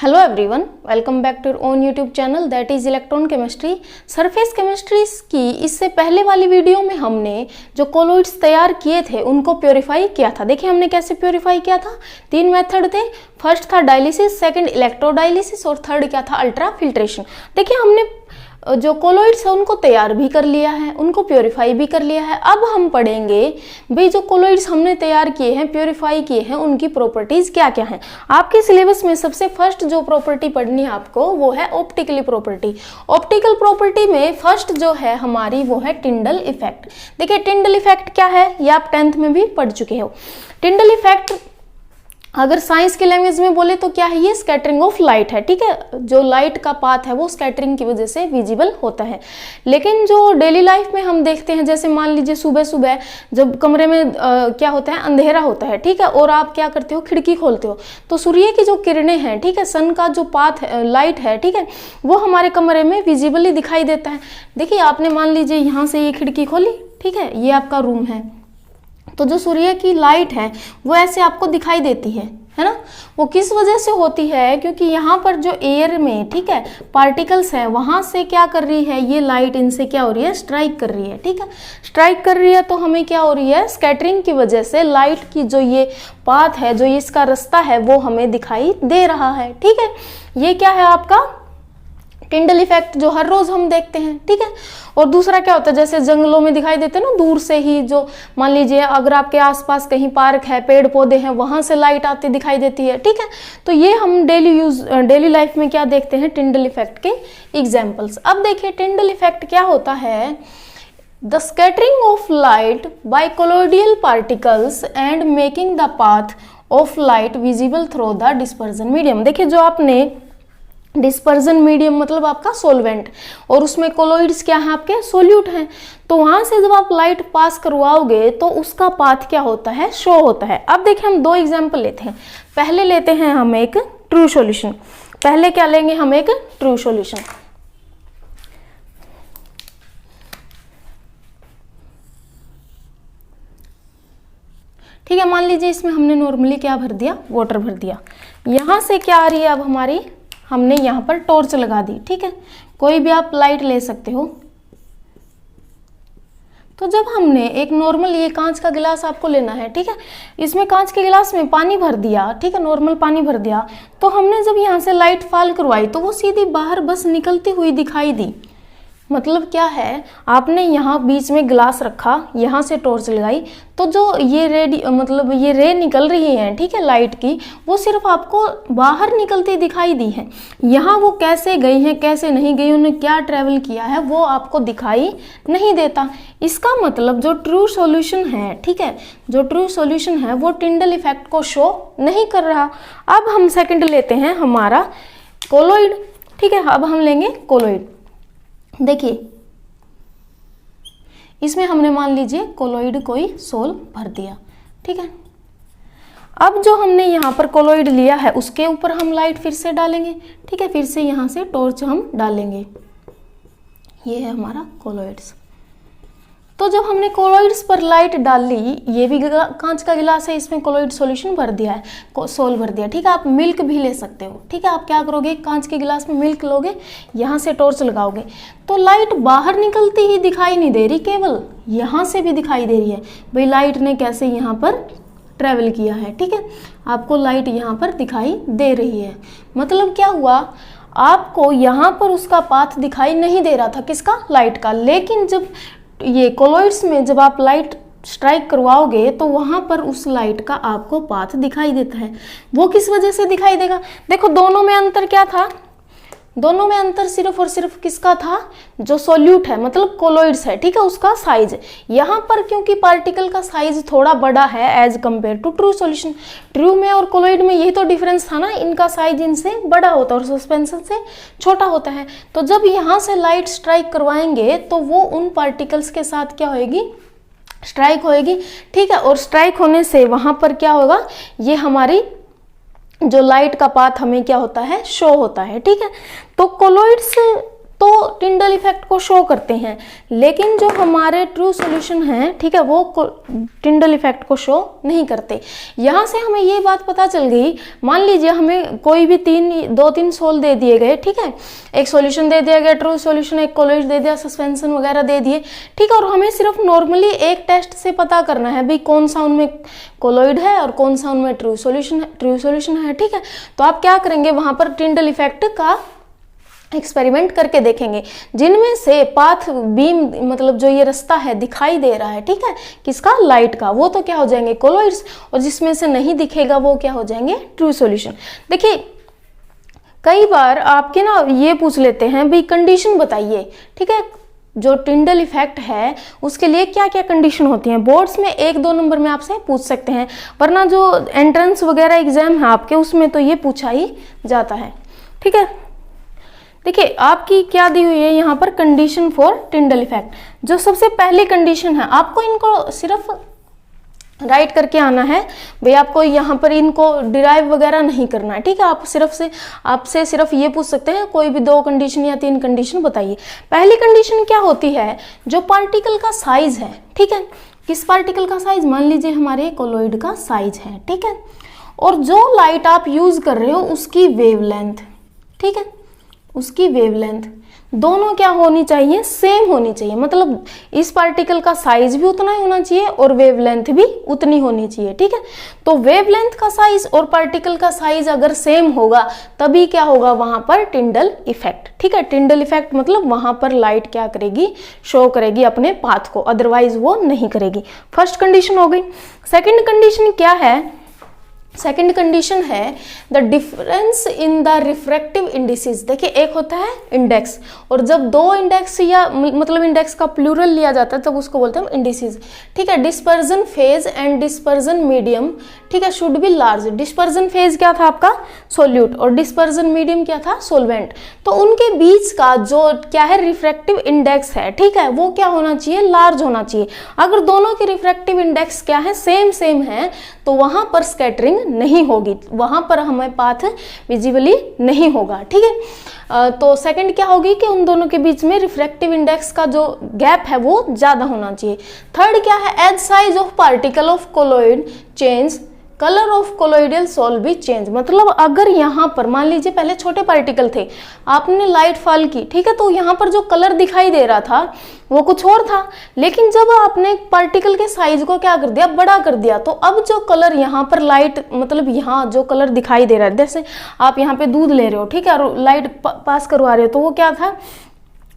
Hello everyone, welcome back to your own YouTube channel that is electron chemistry. Surface chemistry की इससे पहले वाली video में हमने जो कोलोइड्स तैयार किए थे उनको प्योरीफाई किया था। देखिए हमने कैसे प्योरीफाई किया था। 3 मेथड थे। फर्स्ट था डायलिसिस, सेकंड इलेक्ट्रोडायलिसिस और थर्ड क्या था, अल्ट्रा फिल्ट्रेशन। देखिए हमने जो कोलोइड्स है उनको तैयार भी कर लिया है, उनको प्योरीफाई भी कर लिया है। अब हम पढ़ेंगे भाई जो कोलोइड्स हमने तैयार किए हैं, प्योरीफाई किए हैं, उनकी प्रॉपर्टीज क्या क्या हैं। आपके सिलेबस में सबसे फर्स्ट जो प्रॉपर्टी पढ़नी है आपको वो है ऑप्टिकली प्रॉपर्टी। ऑप्टिकल प्रॉपर्टी में फर्स्ट जो है हमारी वो है टिंडल इफेक्ट। देखिए टिंडल इफेक्ट क्या है ये आप 10th में भी पढ़ चुके हो। टिंडल इफेक्ट अगर साइंस के लैंग्वेज में बोले तो क्या है, ये स्कैटरिंग ऑफ लाइट है। ठीक है, जो लाइट का पाथ है वो स्कैटरिंग की वजह से विजिबल होता है। लेकिन जो डेली लाइफ में हम देखते हैं, जैसे मान लीजिए सुबह सुबह जब कमरे में क्या होता है, अंधेरा होता है, ठीक है, और आप क्या करते हो, खिड़की खोलते हो तो सूर्य की जो किरणें हैं, ठीक है, सन का जो पाथ है, लाइट है, ठीक है, वो हमारे कमरे में विजिबली दिखाई देता है। देखिए आपने मान लीजिए यहाँ से ये खिड़की खोली, ठीक है, ये आपका रूम है, तो जो सूर्य की लाइट है वो ऐसे आपको दिखाई देती है ना। वो किस वजह से होती है, क्योंकि यहाँ पर जो एयर में, ठीक है, पार्टिकल्स है, वहां से क्या कर रही है, ये लाइट इनसे क्या हो रही है, स्ट्राइक कर रही है। ठीक है, स्ट्राइक कर रही है तो हमें क्या हो रही है, स्कैटरिंग की वजह से लाइट की जो ये पाथ है, जो इसका रास्ता है, वो हमें दिखाई दे रहा है। ठीक है, ये क्या है आपका टिंडल इफेक्ट, जो हर रोज हम देखते हैं। ठीक है, और दूसरा क्या होता है, जैसे जंगलों में दिखाई देते हैं ना, दूर से ही, जो मान लीजिए अगर आपके आसपास कहीं पार्क है, पेड़ पौधे हैं, वहां से लाइट आती दिखाई देती है। ठीक है, तो ये हम डेली लाइफ में क्या देखते हैं, टिंडल इफेक्ट के एग्जाम्पल्स। अब देखिए टिंडल इफेक्ट क्या होता है, the scattering of light by colloidal particles and making the path of light visible through the dispersion medium. देखिए जो आपने डिस्पर्जन मीडियम मतलब आपका सोलवेंट, और उसमें कोलोइड्स क्या है, आपके सोल्यूट हैं, तो वहां से जब आप लाइट पास करवाओगे तो उसका पाथ क्या होता है, शो होता है। अब देखिए हम 2 एग्जांपल लेते हैं। पहले लेते हैं हम एक ट्रू सॉल्यूशन। पहले क्या लेंगे हम, एक ट्रू सॉल्यूशन। ठीक है, मान लीजिए इसमें हमने नॉर्मली क्या भर दिया, वाटर भर दिया। यहां से क्या आ रही है, अब हमारी हमने यहाँ पर टॉर्च लगा दी। ठीक है, कोई भी आप लाइट ले सकते हो। तो जब हमने एक नॉर्मल ये कांच का गिलास आपको लेना है, ठीक है, इसमें कांच के गिलास में पानी भर दिया, ठीक है, नॉर्मल पानी भर दिया, तो हमने जब यहाँ से लाइट फॉल करवाई तो वो सीधी बाहर बस निकलती हुई दिखाई दी। मतलब क्या है, आपने यहाँ बीच में गिलास रखा, यहाँ से टॉर्च लगाई, तो जो ये रे निकल रही है, ठीक है, लाइट की, वो सिर्फ आपको बाहर निकलती दिखाई दी है। यहाँ वो कैसे गई हैं, कैसे नहीं गई, उन्हें क्या ट्रेवल किया है, वो आपको दिखाई नहीं देता। इसका मतलब जो ट्रू सॉल्यूशन है, ठीक है, जो ट्रू सॉल्यूशन है वो टिंडल इफेक्ट को शो नहीं कर रहा। अब हम सेकेंड लेते हैं हमारा कोलोइड। ठीक है, अब हम लेंगे कोलोइड। देखिए इसमें हमने मान लीजिए कोलोइड कोई सोल भर दिया। ठीक है, अब जो हमने यहाँ पर कोलोइड लिया है उसके ऊपर हम लाइट फिर से डालेंगे। ठीक है, फिर से यहाँ से टॉर्च हम डालेंगे। ये है हमारा कोलोइड्स। तो जब हमने कोलोइड्स पर लाइट डाल ली, ये भी कांच का गिलास है, इसमें कोलोइड सॉल्यूशन भर दिया है, सोल भर दिया। ठीक है, आप मिल्क भी ले सकते हो। ठीक है, आप क्या करोगे, कांच के गिलास में मिल्क लोगे, यहाँ से टॉर्च लगाओगे, तो लाइट बाहर निकलती ही दिखाई नहीं दे रही, केवल यहाँ से भी दिखाई दे रही है। भाई लाइट ने कैसे यहाँ पर ट्रेवल किया है। ठीक है, आपको लाइट यहाँ पर दिखाई दे रही है। मतलब क्या हुआ, आपको यहाँ पर उसका पाथ दिखाई नहीं दे रहा था, किसका, लाइट का। लेकिन जब ये कोलोइड्स में जब आप लाइट स्ट्राइक करवाओगे तो वहां पर उस लाइट का आपको पाथ दिखाई देता है। वो किस वजह से दिखाई देगा, देखो दोनों में अंतर क्या था, दोनों में अंतर सिर्फ और सिर्फ किसका था, जो सोल्यूट है मतलब कोलोइड्स है, ठीक है, उसका साइज। यहाँ पर क्योंकि पार्टिकल का साइज थोड़ा बड़ा है as compare to true solution. True में और कोलोइड में यही तो डिफरेंस था ना, इनका साइज इनसे बड़ा होता है और सस्पेंशन से छोटा होता है। तो जब यहाँ से लाइट स्ट्राइक करवाएंगे तो वो उन पार्टिकल्स के साथ क्या होएगी, स्ट्राइक होएगी। ठीक है, और स्ट्राइक होने से वहां पर क्या होगा, ये हमारी जो लाइट का पाथ हमें क्या होता है, शो होता है। ठीक है, तो कोलोइड्स तो टिंडल इफेक्ट को शो करते हैं, लेकिन जो हमारे ट्रू सॉल्यूशन हैं, ठीक है, वो टिंडल इफेक्ट को शो नहीं करते। यहाँ से हमें ये बात पता चल गई, मान लीजिए हमें कोई भी 2-3 सोल दे दिए गए, ठीक है, एक सॉल्यूशन दे दिया गया ट्रू सॉल्यूशन, एक कोलॉइड दे दिया, सस्पेंशन वगैरह दे दिए, ठीक है, और हमें सिर्फ नॉर्मली एक टेस्ट से पता करना है भाई कौन सा उनमें कोलॉइड है और कौन सा उनमें ट्रू सॉल्यूशन है, ठीक है। तो आप क्या करेंगे, वहां पर टिंडल इफेक्ट का एक्सपेरिमेंट करके देखेंगे, जिनमें से पाथ बीम मतलब जो ये रास्ता है दिखाई दे रहा है, ठीक है, किसका, लाइट का, वो तो क्या हो जाएंगे कोलॉइड्स, और जिसमें से नहीं दिखेगा वो क्या हो जाएंगे ट्रू सॉल्यूशन। देखिए कई बार आपके ना ये पूछ लेते हैं भाई कंडीशन बताइए, ठीक है, जो टिंडल इफेक्ट है उसके लिए क्या क्या कंडीशन होती हैं, बोर्ड्स में 1-2 नंबर में आपसे पूछ सकते हैं, वरना जो एंट्रेंस वगैरह एग्जाम है आपके उसमें तो ये पूछा ही जाता है, ठीक है। देखिए आपकी क्या दी हुई है यहाँ पर, कंडीशन फॉर टिंडल इफेक्ट। जो सबसे पहली कंडीशन है, आपको इनको सिर्फ राइट करके आना है भाई, आपको यहाँ पर इनको डिराइव वगैरह नहीं करना है, ठीक है। आप आपसे सिर्फ ये पूछ सकते हैं कोई भी 2 कंडीशन या 3 कंडीशन बताइए। पहली कंडीशन क्या होती है, जो पार्टिकल का साइज है, ठीक है, किस पार्टिकल का साइज, मान लीजिए हमारे कोलॉइड का साइज है, ठीक है, और जो लाइट आप यूज कर रहे हो उसकी वेवलेंथ, ठीक है, उसकी वेवलेंथ दोनों क्या होनी चाहिए, सेम होनी चाहिए, मतलब इस पार्टिकल का साइज भी उतना ही होना चाहिए और वेवलेंथ भी उतनी होनी चाहिए, ठीक है। तो वेवलेंथ का साइज और पार्टिकल का साइज अगर सेम होगा तभी क्या होगा, वहां पर टिंडल इफेक्ट, ठीक है। टिंडल इफेक्ट मतलब वहां पर लाइट क्या करेगी, शो करेगी अपने पाथ को, अदरवाइज वो नहीं करेगी। फर्स्ट कंडीशन हो गई। सेकेंड कंडीशन क्या है, सेकेंड कंडीशन है the difference in the refractive indices. देखिए एक होता है इंडेक्स, और जब 2 इंडेक्स या मतलब इंडेक्स का प्लूरल लिया जाता है तब उसको बोलते हैं इंडिसेस, ठीक है। Dispersion phase and dispersion medium, ठीक है, should be large. Dispersion phase क्या था आपका, सोल्यूट, और डिस्पर्जन मीडियम क्या था, सोलवेंट। तो उनके बीच का जो क्या है रिफ्रैक्टिव इंडेक्स है, ठीक है, वो क्या होना चाहिए, लार्ज होना चाहिए। अगर दोनों के रिफ्रैक्टिव इंडेक्स क्या है, सेम है, तो वहां पर स्कैटरिंग नहीं होगी, वहां पर हमें पाथ विजिबली नहीं होगा, ठीक है। तो सेकंड क्या होगी कि उन दोनों के बीच में रिफ्रैक्टिव इंडेक्स का जो गैप है वो ज्यादा होना चाहिए। थर्ड क्या है, as size of particle of colloid change colour of colloidal sol भी चेंज। मतलब अगर यहाँ पर मान लीजिए पहले छोटे पार्टिकल थे, आपने लाइट फॉल की, ठीक है, तो यहाँ पर जो कलर दिखाई दे रहा था वो कुछ और था, लेकिन जब आपने पार्टिकल के साइज को क्या कर दिया, बड़ा कर दिया, तो अब जो कलर यहाँ पर लाइट मतलब यहाँ जो कलर दिखाई दे रहा है, जैसे आप यहाँ पे दूध ले रहे हो, ठीक है, और लाइट पास करवा रहे हो, तो वो क्या था,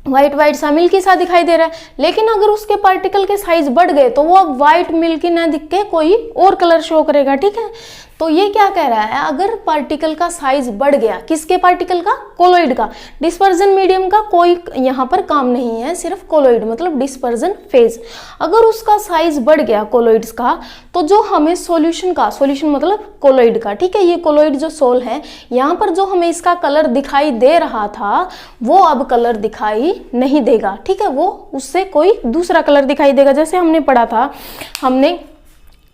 व्हाइट सा मिल्की सा दिखाई दे रहा है। लेकिन अगर उसके पार्टिकल के साइज बढ़ गए तो वो अब व्हाइट मिल्की ना दिख के कोई और कलर शो करेगा, ठीक है। तो ये क्या कह रहा है, अगर पार्टिकल का साइज बढ़ गया, किसके पार्टिकल का, कोलॉइड का, डिस्पर्जन मीडियम का कोई यहाँ पर काम नहीं है, सिर्फ कोलॉइड मतलब डिस्पर्जन फेज, अगर उसका साइज बढ़ गया कोलॉइड्स का, तो जो हमें सॉल्यूशन का, सॉल्यूशन मतलब कोलॉइड का, ठीक है, ये कोलॉइड जो सोल है, यहाँ पर जो हमें इसका कलर दिखाई दे रहा था वो अब कलर दिखाई नहीं देगा, ठीक है, वो उससे कोई दूसरा कलर दिखाई देगा। जैसे हमने पढ़ा था, हमने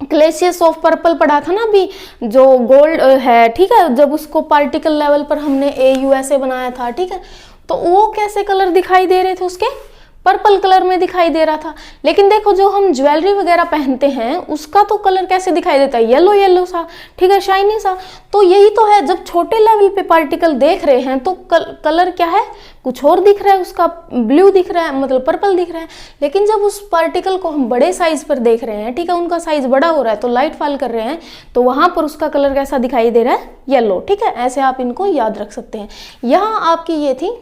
ग्लेशियस ऑफ पर्पल पढ़ा था ना अभी, जो गोल्ड है, ठीक है, जब उसको पार्टिकल लेवल पर हमने AUSA बनाया था, ठीक है, तो वो कैसे कलर दिखाई दे रहे थे, उसके पर्पल कलर में दिखाई दे रहा था। लेकिन देखो जो हम ज्वेलरी वगैरह पहनते हैं उसका तो कलर कैसे दिखाई देता है, येलो सा, ठीक है, शाइनी सा। तो यही तो है, जब छोटे लेवल पे पार्टिकल देख रहे हैं तो कलर क्या है, कुछ और दिख रहा है, उसका ब्लू दिख रहा है, मतलब पर्पल दिख रहा है। लेकिन जब उस पार्टिकल को हम बड़े साइज पर देख रहे हैं, ठीक है, उनका साइज बड़ा हो रहा है, तो लाइट फॉल कर रहे हैं, तो वहां पर उसका कलर कैसा दिखाई दे रहा है, येलो, ठीक है। ऐसे आप इनको याद रख सकते हैं। यहाँ आपकी ये थी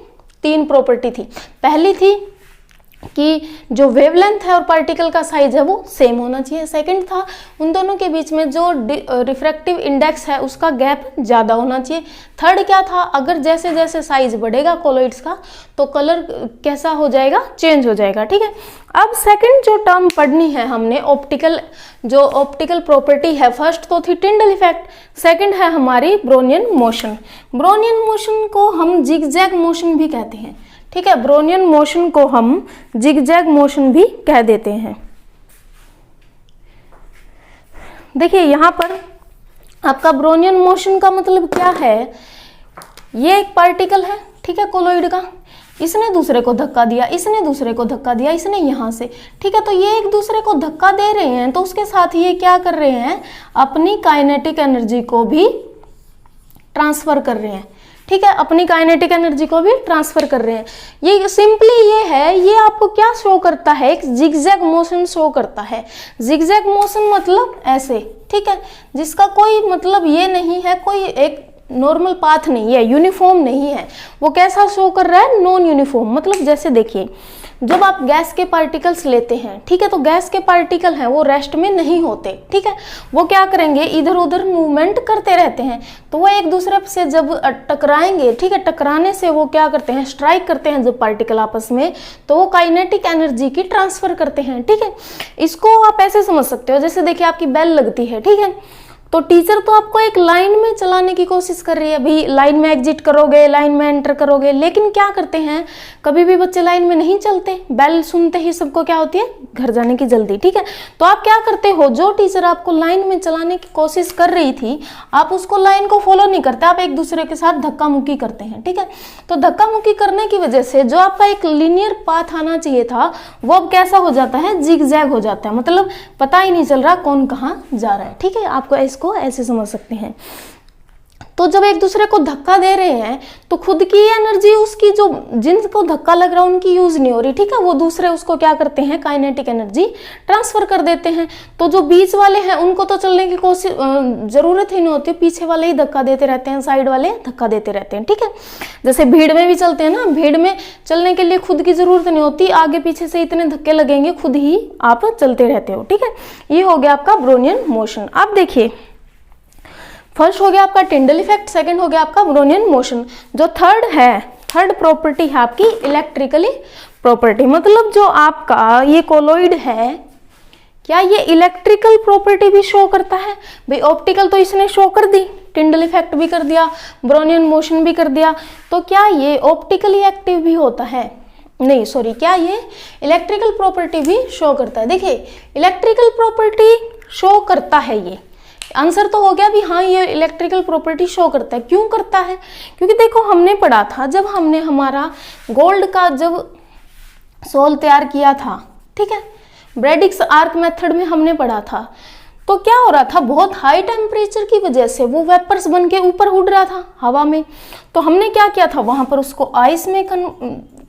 3 प्रॉपर्टी थी। पहली थी कि जो वेवलेंथ है और पार्टिकल का साइज है वो सेम होना चाहिए। सेकंड था उन दोनों के बीच में जो रिफ्रैक्टिव इंडेक्स है उसका गैप ज़्यादा होना चाहिए। थर्ड क्या था, अगर जैसे जैसे साइज बढ़ेगा कोलॉइड्स का तो कलर कैसा हो जाएगा, चेंज हो जाएगा, ठीक है। अब सेकंड जो टर्म पढ़नी है हमने, ऑप्टिकल, जो ऑप्टिकल प्रॉपर्टी है, फर्स्ट तो थी टिंडल इफेक्ट, सेकंड है हमारी ब्रोनियन मोशन। ब्रोनियन मोशन को हम जिगजैग मोशन भी कहते हैं, ठीक है, ब्रोनियन मोशन को हम जिगजैग मोशन भी कह देते हैं। देखिए यहां पर आपका ब्रोनियन मोशन का मतलब क्या है, ये एक पार्टिकल है, ठीक है, कोलॉइड का, इसने दूसरे को धक्का दिया, इसने दूसरे को धक्का दिया, इसने यहाँ से, ठीक है। तो ये एक दूसरे को धक्का दे रहे हैं, तो उसके साथ ये क्या कर रहे हैं, अपनी काइनेटिक एनर्जी को भी ट्रांसफर कर रहे हैं, ठीक है, अपनी काइनेटिक एनर्जी को भी ट्रांसफर कर रहे हैं। ये सिंपली ये है, ये आपको क्या शो करता है, एक जिगजैग मोशन शो करता है। जिगजैग मोशन मतलब ऐसे, ठीक है, जिसका कोई मतलब ये नहीं है, कोई एक नॉर्मल पाथ नहीं है, यूनिफॉर्म नहीं है। वो कैसा शो कर रहा है, नॉन यूनिफॉर्म। मतलब जैसे देखिए, जब आप गैस के पार्टिकल्स लेते हैं, ठीक है, तो गैस के पार्टिकल हैं वो रेस्ट में नहीं होते, ठीक है, वो क्या करेंगे, इधर उधर मूवमेंट करते रहते हैं। तो वो एक दूसरे से जब टकराएंगे, ठीक है, टकराने से वो क्या करते हैं, स्ट्राइक करते हैं जब पार्टिकल आपस में, तो वो काइनेटिक एनर्जी की ट्रांसफर करते हैं, ठीक है। इसको आप ऐसे समझ सकते हो, जैसे देखिए आपकी बेल लगती है, ठीक है, तो टीचर तो आपको एक लाइन में चलाने की कोशिश कर रही है, भाई लाइन में एग्जिट करोगे, लाइन में एंटर करोगे, लेकिन क्या करते हैं, कभी भी बच्चे लाइन में नहीं चलते, बेल सुनते ही सबको क्या होती है, घर जाने की जल्दी, ठीक है। तो आप क्या करते हो, जो टीचर आपको लाइन में चलाने की कोशिश कर रही थी, आप उसको लाइन को फॉलो नहीं करते, आप एक दूसरे के साथ धक्का मुक्की करते हैं, ठीक है। तो धक्का मुक्की करने की वजह से जो आपका एक लीनियर पाथ आना चाहिए था, वो अब कैसा हो जाता है, जिगजैग हो जाता है, मतलब पता ही नहीं चल रहा कौन कहाँ जा रहा है, ठीक है। आपको इसको ऐसे समझ सकते हैं। तो जब एक दूसरे को धक्का दे रहे हैं, तो खुद की एनर्जी उसकी, जो जिनको धक्का लग रहा है उनकी यूज नहीं हो रही, ठीक है, वो दूसरे उसको क्या करते हैं, काइनेटिक एनर्जी ट्रांसफर कर देते हैं। तो जो बीच वाले हैं उनको तो चलने की कोशिश जरूरत ही नहीं होती, पीछे वाले ही धक्का देते रहते हैं, साइड वाले धक्का देते रहते हैं, ठीक है। जैसे भीड़ में भी चलते हैं ना, भीड़ में चलने के लिए खुद की जरूरत नहीं होती, आगे पीछे से इतने धक्के लगेंगे, खुद ही आप चलते रहते हो, ठीक है। ये हो गया आपका ब्रोनियन मोशन। आप देखिए, फर्स्ट हो गया आपका टिंडल इफेक्ट, सेकंड हो गया आपका ब्रोनियन मोशन। जो थर्ड है, थर्ड प्रॉपर्टी है आपकी इलेक्ट्रिकली प्रॉपर्टी, मतलब जो आपका ये कोलॉइड है, क्या ये इलेक्ट्रिकल प्रॉपर्टी भी शो करता है। भाई ऑप्टिकल तो इसने शो कर दी, टिंडल इफेक्ट भी कर दिया, ब्रोनियन मोशन भी कर दिया, तो क्या ये ऑप्टिकली एक्टिव भी होता है, नहीं सॉरी, क्या ये इलेक्ट्रिकल प्रॉपर्टी भी शो करता है। देखिए इलेक्ट्रिकल प्रॉपर्टी शो करता है, ये आंसर तो हो गया भी हाँ, ये इलेक्ट्रिकल प्रॉपर्टी शो करता है। क्यों करता है, क्योंकि देखो हमने पढ़ा था, जब हमने हमारा गोल्ड का जब सोल तैयार किया था, ठीक है, ब्रैडिक्स आर्क मेथड में हमने पढ़ा था, तो क्या हो रहा था, बहुत हाई टेम्परेचर की वजह से वो वेपर्स बन के ऊपर उड़ रहा था हवा में। तो हमने क्या किया था, वहां पर उसको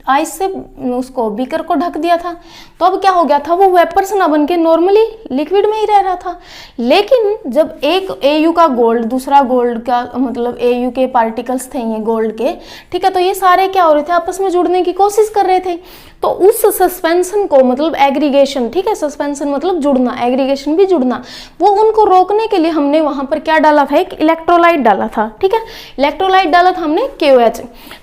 आइस से उसको बीकर को ढक दिया था। तो अब क्या हो गया था, वो वेपर्स ना बन के नॉर्मली लिक्विड में ही रह रहा था। लेकिन जब एक एयू का गोल्ड, दूसरा गोल्ड का, मतलब एयू के पार्टिकल्स थे ये गोल्ड के, ठीक है, तो ये सारे क्या हो रहे थे, आपस में जुड़ने की कोशिश कर रहे थे। तो उस सस्पेंशन को, मतलब एग्रीगेशन, ठीक है, सस्पेंशन मतलब जुड़ना, एग्रीगेशन भी जुड़ना, वो उनको रोकने के लिए हमने वहां पर क्या डाला था, एक इलेक्ट्रोलाइट डाला था, ठीक है, इलेक्ट्रोलाइट डाला था हमने KOH।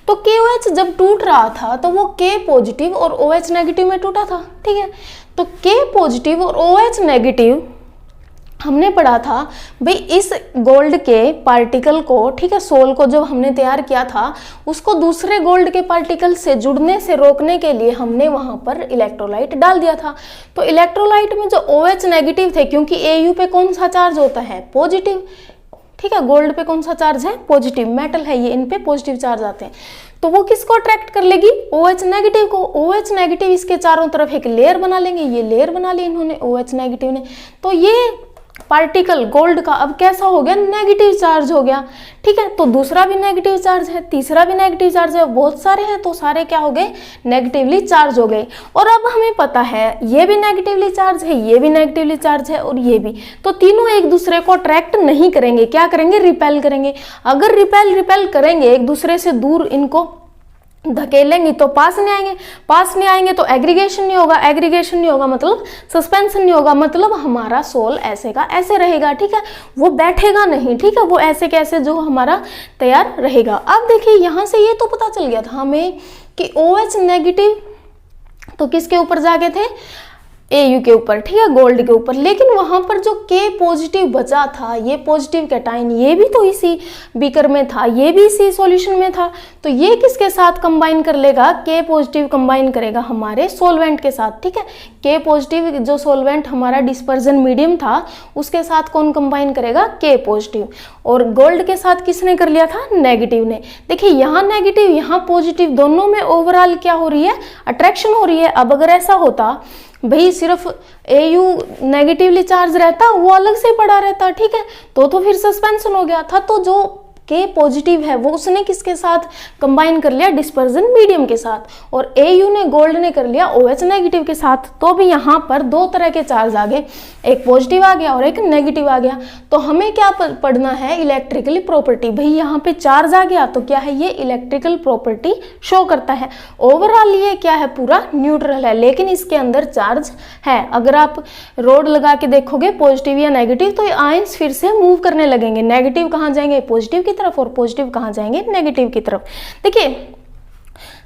तो KOH जब टूट रहा था तो वो K पॉजिटिव और OH नेगेटिव में टूटा था, ठीक है। तो K पॉजिटिव और OH नेगेटिव हमने पढ़ा था भाई, इस गोल्ड के पार्टिकल को, ठीक है, सोल को जब हमने तैयार किया था, उसको दूसरे गोल्ड के पार्टिकल से जुड़ने से रोकने के लिए हमने वहां पर इलेक्ट्रोलाइट डाल दिया था। तो इलेक्ट्रोलाइट में जो OH नेगेटिव थे, क्योंकि AU पे कौन सा चार्ज होता है, पॉजिटिव, ठीक है, गोल्ड पे कौन सा चार्ज है, पॉजिटिव, मेटल है ये, इन पे पॉजिटिव चार्ज आते हैं, तो वो किसको अट्रैक्ट कर लेगी, OH नेगेटिव को। OH नेगेटिव इसके चारों तरफ एक लेयर बना लेंगे, ये लेयर बना ली इन्होंने OH नेगेटिव ने। तो ये पार्टिकल गोल्ड का अब कैसा हो गया, नेगेटिव चार्ज हो गया, ठीक है। तो दूसरा भी नेगेटिव चार्ज है, तीसरा भी नेगेटिव चार्ज है, बहुत सारे हैं, तो सारे क्या हो गए, नेगेटिवली चार्ज हो गए। और अब हमें पता है ये भी नेगेटिवली चार्ज है, ये भी नेगेटिवली चार्ज है, और ये भी, तो तीनों एक दूसरे को अट्रैक्ट नहीं करेंगे, क्या करेंगे, रिपेल करेंगे। अगर रिपेल करेंगे, एक दूसरे से दूर इनको धकेलेंगे तो पास नहीं आएंगे तो एग्रीगेशन नहीं होगा, मतलब सस्पेंशन नहीं होगा, मतलब हमारा सोल ऐसे का ऐसे रहेगा, ठीक है, वो बैठेगा नहीं, ठीक है, वो ऐसे कैसे जो हमारा तैयार रहेगा। अब देखिए यहाँ से ये तो पता चल गया था हमें कि OH नेगेटिव तो किसके ऊपर जाके थे, AU के ऊपर, ठीक है, गोल्ड के ऊपर। लेकिन वहां पर जो K पॉजिटिव बचा था, ये पॉजिटिव कैटाइन, ये भी तो इसी बीकर में था, ये भी इसी सॉल्यूशन में था, तो ये किसके साथ कंबाइन कर लेगा, K पॉजिटिव कंबाइन करेगा हमारे सोलवेंट के साथ, ठीक है। के पॉजिटिव जो सोलवेंट हमारा डिस्पर्जन मीडियम था उसके साथ कौन कंबाइन करेगा, के पॉजिटिव। और गोल्ड के साथ किसने कर लिया था, नेगेटिव ने। देखिए यहाँ नेगेटिव यहाँ पॉजिटिव दोनों में ओवरऑल क्या हो रही है, अट्रैक्शन हो रही है। अब अगर ऐसा होता भाई सिर्फ Au नेगेटिवली चार्ज रहता, वो अलग से पड़ा रहता, ठीक है, तो फिर सस्पेंशन हो गया था। तो जो के पॉजिटिव है वो उसने किसके साथ कंबाइन कर लिया, डिस्पर्जन मीडियम के साथ। और Au ने गोल्ड ने कर लिया OH नेगेटिव के साथ। तो भी यहाँ पर दो तरह के चार्ज आ गए, एक पॉजिटिव आ गया और एक नेगेटिव आ गया। तो हमें क्या पढ़ना है, इलेक्ट्रिकल प्रॉपर्टी। भाई यहाँ पे चार्ज आ गया तो क्या है, ये इलेक्ट्रिकल प्रॉपर्टी शो करता है। ओवरऑल ये क्या है, पूरा न्यूट्रल है, लेकिन इसके अंदर चार्ज है। अगर आप रोड लगा के देखोगे पॉजिटिव या नेगेटिव तो आयंस फिर से मूव करने लगेंगे, नेगेटिव कहाँ जाएंगे, पॉजिटिव की तरफ, और पॉजिटिव कहाँ जाएंगे, नेगेटिव की तरफ। देखिए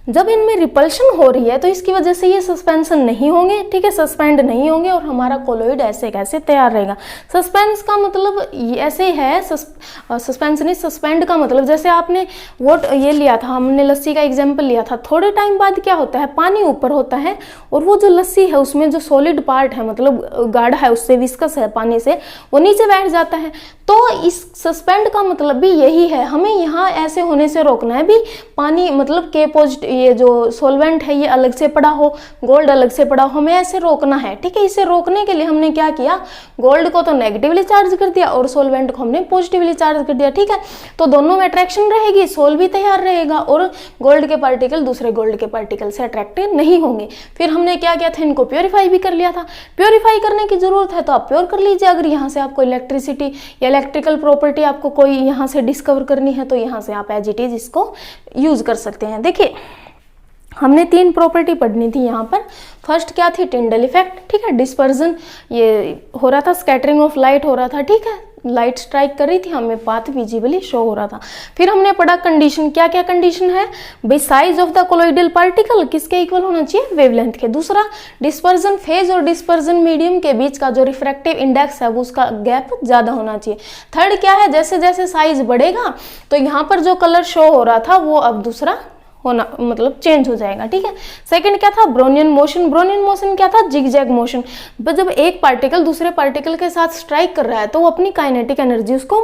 जब इनमें रिपल्शन हो रही है तो इसकी वजह से ये सस्पेंशन नहीं होंगे, ठीक है, सस्पेंड नहीं होंगे और हमारा कोलॉइड ऐसे कैसे तैयार रहेगा। सस्पेंस का मतलब ऐसे है, सस्पेंस नहीं, सस्पेंड का मतलब जैसे आपने ये लिया था, हमने लस्सी का एग्जांपल लिया था। थोड़े टाइम बाद क्या होता है, पानी ऊपर होता है और वो जो लस्सी है उसमें जो सॉलिड पार्ट है, मतलब गाढ़ा है, उससे विस्कस है पानी से, वो नीचे बैठ जाता है। तो इस सस्पेंड का मतलब भी यही है, हमें यहाँ ऐसे होने से रोकना है भी, पानी मतलब के पॉजिटिव ये जो सोलवेंट है ये अलग से पड़ा हो, गोल्ड अलग से पड़ा हो, हमें ऐसे रोकना है, ठीक है। इसे रोकने के लिए हमने क्या किया, गोल्ड को तो नेगेटिवली चार्ज कर दिया और सोलवेंट को हमने पॉजिटिवली चार्ज कर दिया, ठीक है। तो दोनों में अट्रैक्शन रहेगी, सोल भी तैयार रहेगा और गोल्ड के पार्टिकल दूसरे गोल्ड के पार्टिकल से अट्रैक्ट नहीं होंगे। फिर हमने क्या किया था, इनको प्योरीफाई भी कर लिया था। प्योरीफाई करने की जरूरत है तो आप प्योर कर लीजिए। अगर यहाँ से आपको इलेक्ट्रिसिटी या इलेक्ट्रिकल प्रॉपर्टी आपको कोई यहाँ से डिस्कवर करनी है तो यहाँ से आप एज इट इज इसको यूज कर सकते हैं। देखिए हमने 3 प्रॉपर्टी पढ़नी थी यहाँ पर। फर्स्ट क्या थी, टिंडल इफेक्ट, ठीक है, डिस्पर्जन ये हो रहा था, स्कैटरिंग ऑफ लाइट हो रहा था, ठीक है, लाइट स्ट्राइक कर रही थी, हमें पाथ विजिबली शो हो रहा था। फिर हमने पढ़ा कंडीशन, क्या क्या कंडीशन है भाई, size of the colloidal particle किसके इक्वल होना चाहिए, वेवलेंथ के। दूसरा डिस्पर्जन फेज और डिस्पर्जन मीडियम के बीच का जो रिफ्रैक्टिव इंडेक्स है वो उसका गैप ज्यादा होना चाहिए। थर्ड क्या है, जैसे जैसे साइज बढ़ेगा तो यहाँ पर जो कलर शो हो रहा था वो अब दूसरा होना मतलब चेंज हो जाएगा, ठीक है। सेकंड क्या था, ब्रोनियन मोशन। ब्रोनियन मोशन क्या था, जिगजैग मोशन। जब एक पार्टिकल दूसरे पार्टिकल के साथ स्ट्राइक कर रहा है तो वो अपनी काइनेटिक एनर्जी उसको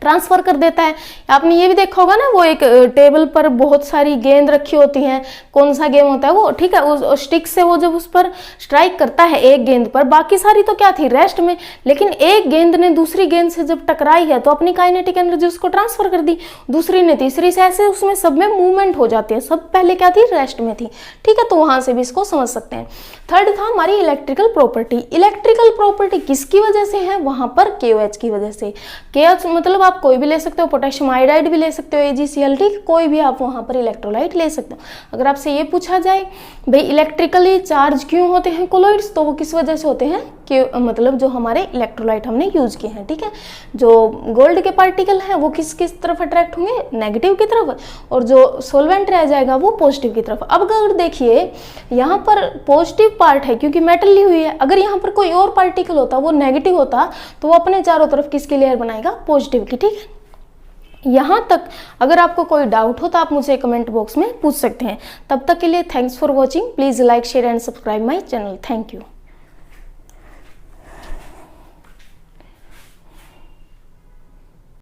ट्रांसफर कर देता है। आपने ये भी देखा होगा ना, वो एक टेबल पर बहुत सारी गेंद रखी होती हैं, कौन सा गेम होता है वो, ठीक है, उस स्टिक से वो जब उस पर स्ट्राइक करता है एक गेंद पर, बाकी सारी तो क्या थी, रेस्ट में, लेकिन एक गेंद ने दूसरी गेंद से जब टकराई है तो अपनी काइनेटिक एनर्जी उसको ट्रांसफर कर दी, दूसरी ने तीसरी से, ऐसे उसमें सब में मूवमेंट हो जाती है। सब पहले क्या थी, रेस्ट में थी, ठीक है, तो वहां से भी इसको समझ सकते हैं। थर्ड था हमारी इलेक्ट्रिकल प्रॉपर्टी। इलेक्ट्रिकल प्रॉपर्टी किसकी वजह से है, वहां पर KOH की वजह से। KOH मतलब आप कोई भी ले सकते हो, पोटेशियम आयोडाइड भी ले सकते हो, AgCl, ठीक, कोई भी आप वहां पर इलेक्ट्रोलाइट ले सकते हो। अगर आपसे ये पूछा जाए भाई इलेक्ट्रिकली चार्ज क्यों होते हैं कोलॉइड्स, तो वो किस वजह से होते हैं, कि मतलब जो हमारे इलेक्ट्रोलाइट हमने यूज किए हैं, ठीक है, जो गोल्ड के पार्टिकल हैं वो किस किस तरफ अट्रैक्ट होंगे, नेगेटिव की तरफ, और जो सोलवेंट रह जाएगा वो पॉजिटिव की तरफ। अब अगर देखिए यहाँ पर पॉजिटिव पार्ट है क्योंकि मेटल ली हुई है, अगर यहाँ पर कोई और पार्टिकल होता वो नेगेटिव होता तो वो अपने चारों तरफ किसकी लेयर बनाएगा, पॉजिटिव की, ठीक है। यहाँ तक अगर आपको कोई डाउट हो तो आप मुझे कमेंट बॉक्स में पूछ सकते हैं। तब तक के लिए thanks for watching. Please like share and subscribe my channel. Thank you.